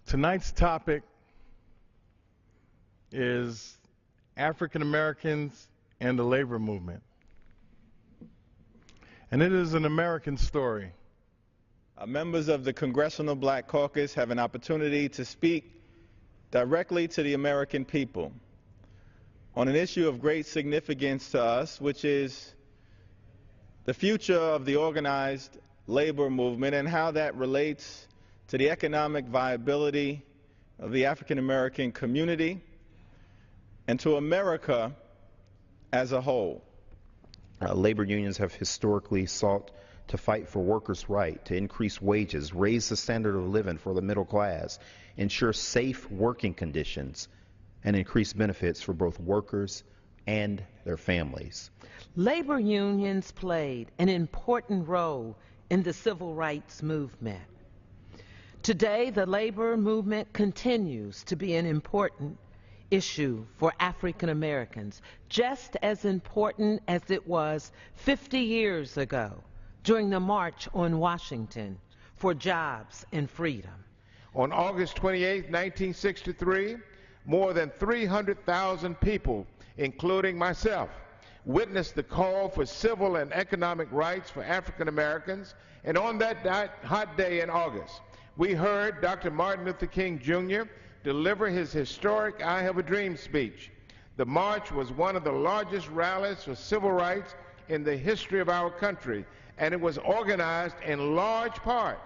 Tonight's topic is African Americans and the labor movement. And it is an American story. Members of the Congressional Black Caucus have an opportunity to speak directly to the American people on an issue of great significance to us, which is the future of the organized labor movement and how that relates to the economic viability of the African American community and to America as a whole. Labor unions have historically sought to fight for workers' right, to increase wages, raise the standard of living for the middle class, ensure safe working conditions, and increase benefits for both workers and their families. Labor unions played an important role in the civil rights movement. Today, the labor movement continues to be an important issue for African Americans, just as important as it was 50 years ago during the March on Washington for jobs and freedom. On August 28, 1963, more than 300,000 people, including myself, witnessed the call for civil and economic rights for African Americans, and on that hot day in August, we heard Dr. Martin Luther King Jr. deliver his historic I Have a Dream speech. The march was one of the largest rallies for civil rights in the history of our country, and it was organized in large part,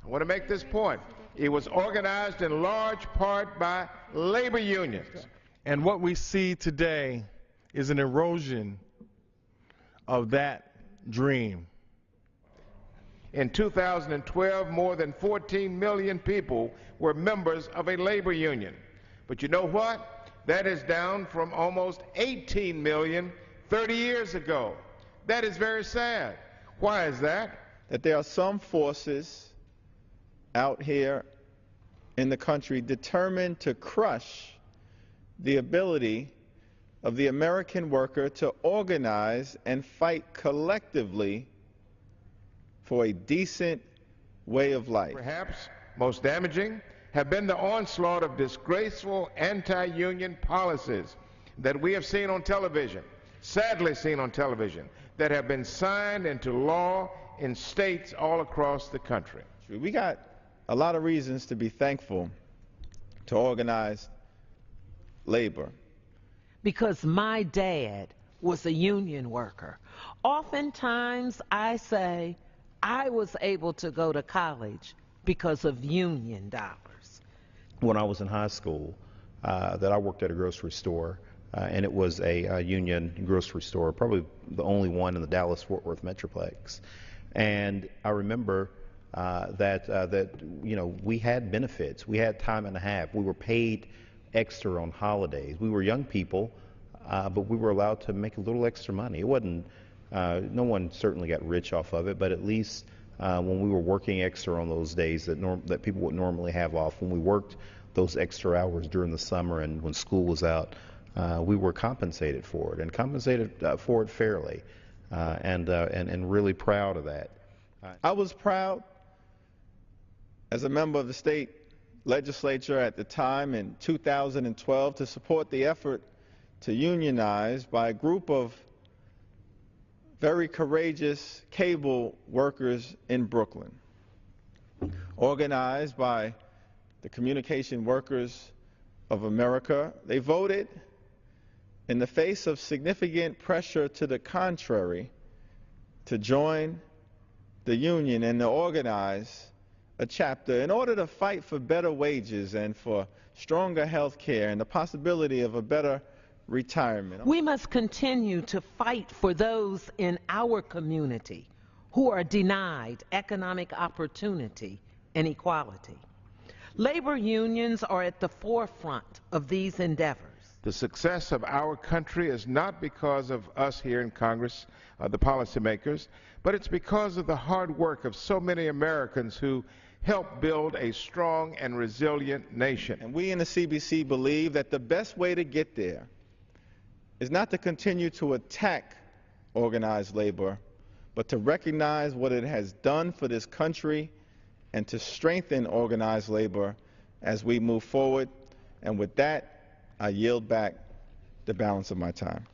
I want to make this point, it was organized in large part by labor unions. And what we see today is an erosion of that dream. In 2012, more than 14 million people were members of a labor union. But you know what? That is down from almost 18 million 30 years ago. That is very sad. Why is that? That there are some forces out here in the country determined to crush the ability of the American worker to organize and fight collectively for a decent way of life. Perhaps most damaging have been the onslaught of disgraceful anti-union policies that we have seen on television, sadly seen on television, that have been signed into law in states all across the country. We got a lot of reasons to be thankful to organized labor. Because my dad was a union worker. Oftentimes I say I was able to go to college because of union dollars. When I was in high school, that I worked at a grocery store, and it was a union grocery store, probably the only one in the Dallas-Fort Worth Metroplex. And I remember that you know, we had benefits, we had time and a half, we were paid extra on holidays. We were young people, but we were allowed to make a little extra money. It wasn't, no one certainly got rich off of it, but at least when we were working extra on those days that people would normally have off, when we worked those extra hours during the summer and when school was out, we were compensated for it, and compensated for it fairly, and really proud of that. I was proud as a member of the state legislature at the time in 2012 to support the effort to unionize by a group of very courageous cable workers in Brooklyn, organized by the Communication Workers of America. They voted in the face of significant pressure to the contrary to join the union and to organize a chapter in order to fight for better wages and for stronger health care and the possibility of a better retirement. We must continue to fight for those in our community who are denied economic opportunity and equality. Labor unions are at the forefront of these endeavors. The success of our country is not because of us here in Congress, the policymakers, but it's because of the hard work of so many Americans who help build a strong and resilient nation. And we in the CBC believe that the best way to get there is not to continue to attack organized labor, but to recognize what it has done for this country and to strengthen organized labor as we move forward. And with that, I yield back the balance of my time.